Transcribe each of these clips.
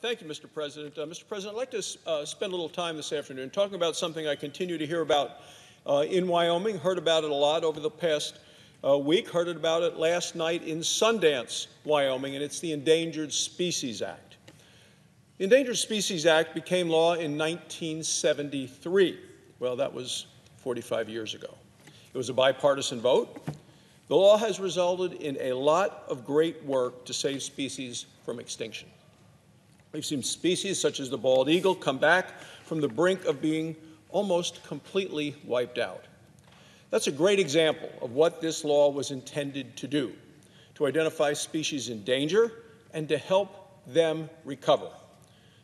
Thank you, Mr. President. Mr. President, I'd like to spend a little time this afternoon talking about something I continue to hear about in Wyoming. Heard about it a lot over the past week. Heard about it last night in Sundance, Wyoming, and it's the Endangered Species Act. The Endangered Species Act became law in 1973. Well, that was 45 years ago. It was a bipartisan vote. The law has resulted in a lot of great work to save species from extinction. We've seen species such as the bald eagle come back from the brink of being almost completely wiped out. That's a great example of what this law was intended to do, to identify species in danger and to help them recover.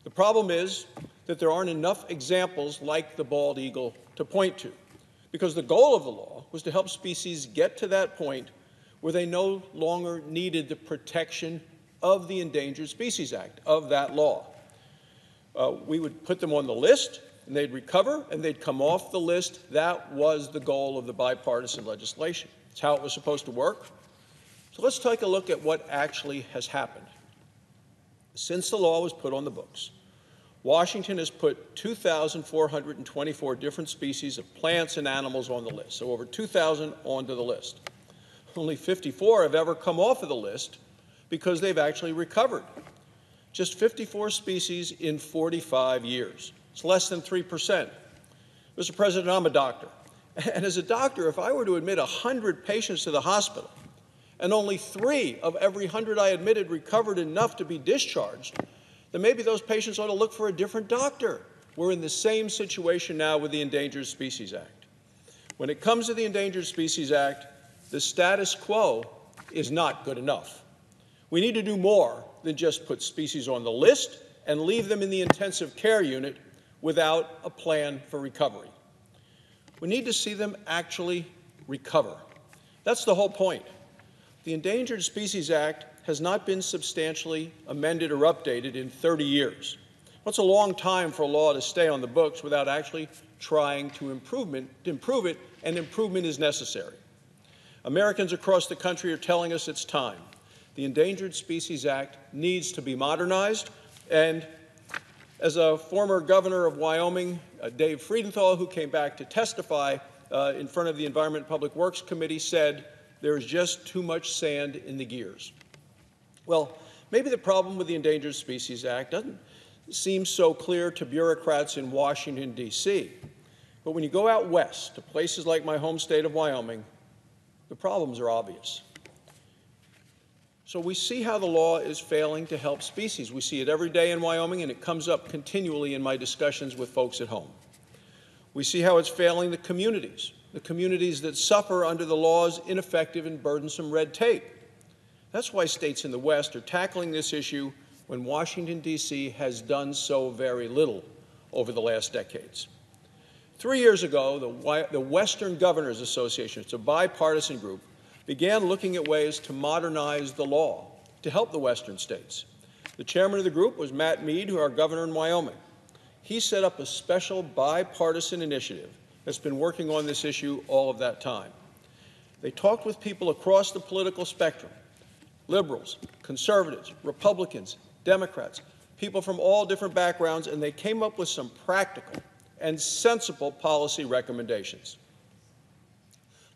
The problem is that there aren't enough examples like the bald eagle to point to, because the goal of the law was to help species get to that point where they no longer needed the protection of the Endangered Species Act, of that law. We would put them on the list, and they'd recover, and they'd come off the list. That was the goal of the bipartisan legislation. It's how it was supposed to work. So let's take a look at what actually has happened. Since the law was put on the books, Washington has put 2,424 different species of plants and animals on the list, so over 2,000 onto the list. Only 54 have ever come off of the list because they've actually recovered. Just 54 species in 45 years. It's less than 3%. Mr. President, I'm a doctor. And as a doctor, if I were to admit 100 patients to the hospital, and only 3 of every 100 I admitted recovered enough to be discharged, then maybe those patients ought to look for a different doctor. We're in the same situation now with the Endangered Species Act. When it comes to the Endangered Species Act, the status quo is not good enough. We need to do more than just put species on the list and leave them in the intensive care unit without a plan for recovery. We need to see them actually recover. That's the whole point. The Endangered Species Act has not been substantially amended or updated in 30 years. That's a long time for a law to stay on the books without actually trying to improve it, and improvement is necessary. Americans across the country are telling us it's time. The Endangered Species Act needs to be modernized, and as a former governor of Wyoming, Dave Friedenthal, who came back to testify in front of the Environment and Public Works Committee, said there is just too much sand in the gears. Well, maybe the problem with the Endangered Species Act doesn't seem so clear to bureaucrats in Washington, D.C., but when you go out west to places like my home state of Wyoming, the problems are obvious. So we see how the law is failing to help species. We see it every day in Wyoming, and it comes up continually in my discussions with folks at home. We see how it's failing the communities that suffer under the law's ineffective and burdensome red tape. That's why states in the West are tackling this issue when Washington, D.C. has done so very little over the last decades. 3 years ago, the Western Governors Association, it's a bipartisan group, began looking at ways to modernize the law to help the Western states. The chairman of the group was Matt Mead, who is our governor in Wyoming. He set up a special bipartisan initiative that's been working on this issue all of that time. They talked with people across the political spectrum, liberals, conservatives, Republicans, Democrats, people from all different backgrounds, and they came up with some practical and sensible policy recommendations.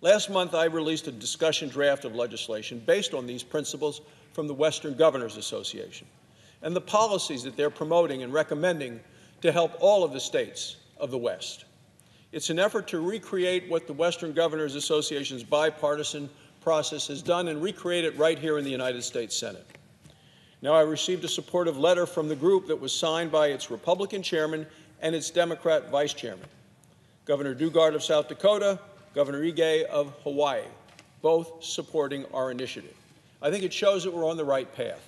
Last month, I released a discussion draft of legislation based on these principles from the Western Governors Association and the policies that they're promoting and recommending to help all of the states of the West. It's an effort to recreate what the Western Governors Association's bipartisan process has done and recreate it right here in the United States Senate. Now, I received a supportive letter from the group that was signed by its Republican chairman and its Democrat vice chairman, Governor Dugard of South Dakota, Governor Ige of Hawaii, both supporting our initiative. I think it shows that we're on the right path.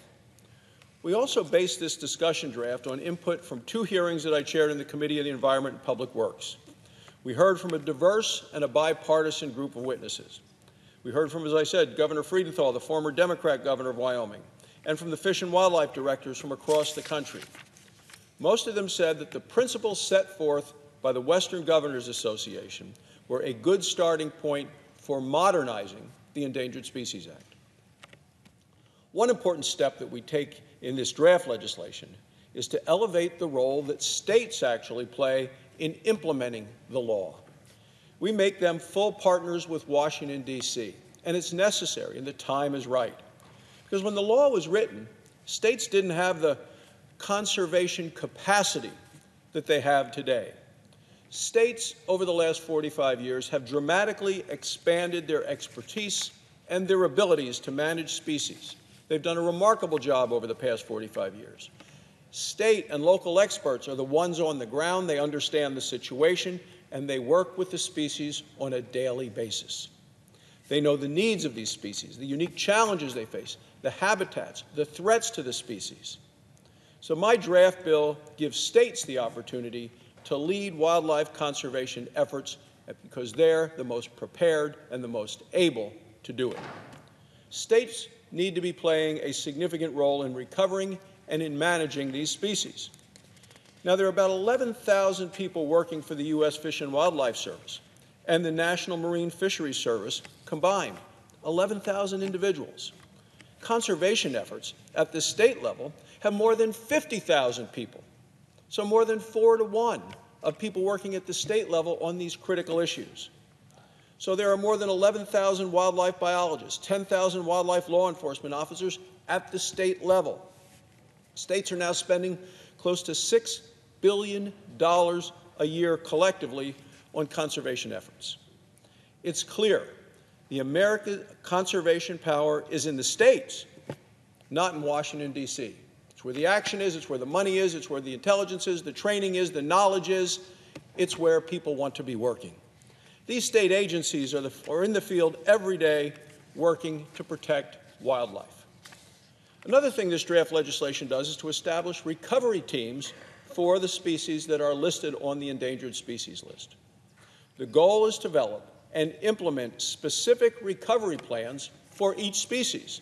We also based this discussion draft on input from 2 hearings that I chaired in the Committee on the Environment and Public Works. We heard from a diverse and a bipartisan group of witnesses. We heard from, as I said, Governor Friedenthal, the former Democrat governor of Wyoming, and from the Fish and Wildlife directors from across the country. Most of them said that the principles set forth by the Western Governors Association were a good starting point for modernizing the Endangered Species Act. One important step that we take in this draft legislation is to elevate the role that states actually play in implementing the law. We make them full partners with Washington, D.C., and it's necessary, and the time is right. Because when the law was written, states didn't have the conservation capacity that they have today. States over the last 45 years have dramatically expanded their expertise and their abilities to manage species. They've done a remarkable job over the past 45 years. State and local experts are the ones on the ground. They understand the situation, and they work with the species on a daily basis. They know the needs of these species, the unique challenges they face, the habitats, the threats to the species. So my draft bill gives states the opportunity to lead wildlife conservation efforts because they're the most prepared and the most able to do it. States need to be playing a significant role in recovering and in managing these species. Now, there are about 11,000 people working for the U.S. Fish and Wildlife Service and the National Marine Fisheries Service combined, 11,000 individuals. Conservation efforts at the state level have more than 50,000 people, so more than 4 to 1 of people working at the state level on these critical issues. So there are more than 11,000 wildlife biologists, 10,000 wildlife law enforcement officers at the state level. States are now spending close to $6 billion a year collectively on conservation efforts. It's clear the American conservation power is in the states, not in Washington, D.C. It's where the action is, it's where the money is, it's where the intelligence is, the training is, the knowledge is. It's where people want to be working. These state agencies are in the field every day working to protect wildlife. Another thing this draft legislation does is to establish recovery teams for the species that are listed on the endangered species list. The goal is to develop and implement specific recovery plans for each species.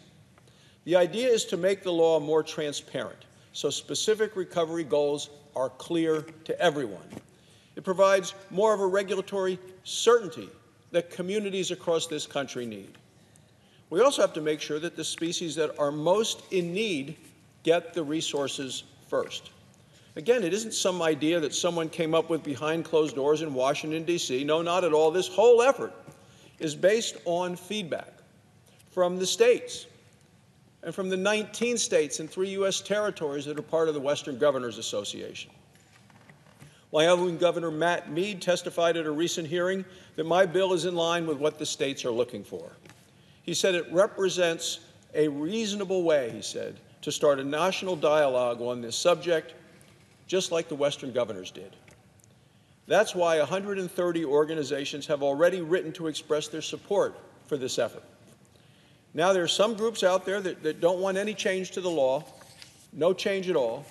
The idea is to make the law more transparent, so specific recovery goals are clear to everyone. It provides more of a regulatory certainty that communities across this country need. We also have to make sure that the species that are most in need get the resources first. Again, it isn't some idea that someone came up with behind closed doors in Washington, D.C. No, not at all. This whole effort is based on feedback from the states and from the 19 states and 3 U.S. territories that are part of the Western Governors Association. Wyoming Governor Matt Mead testified at a recent hearing that my bill is in line with what the states are looking for. He said it represents a reasonable way, he said, to start a national dialogue on this subject, just like the Western governors did. That's why 130 organizations have already written to express their support for this effort. Now, there are some groups out there that don't want any change to the law, no change at all.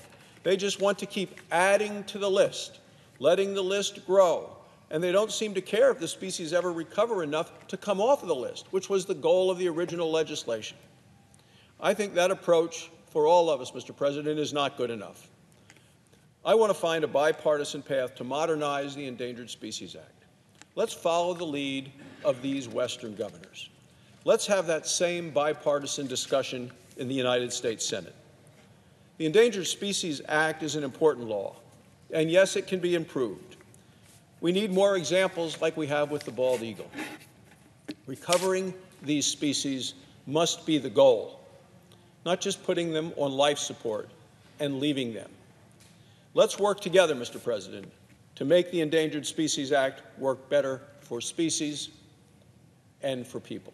They just want to keep adding to the list, letting the list grow, and they don't seem to care if the species ever recover enough to come off of the list, which was the goal of the original legislation. I think that approach for all of us, Mr. President, is not good enough. I want to find a bipartisan path to modernize the Endangered Species Act. Let's follow the lead of these Western governors. Let's have that same bipartisan discussion in the United States Senate. The Endangered Species Act is an important law, and yes, it can be improved. We need more examples like we have with the bald eagle. Recovering these species must be the goal, not just putting them on life support and leaving them. Let's work together, Mr. President, to make the Endangered Species Act work better for species and for people.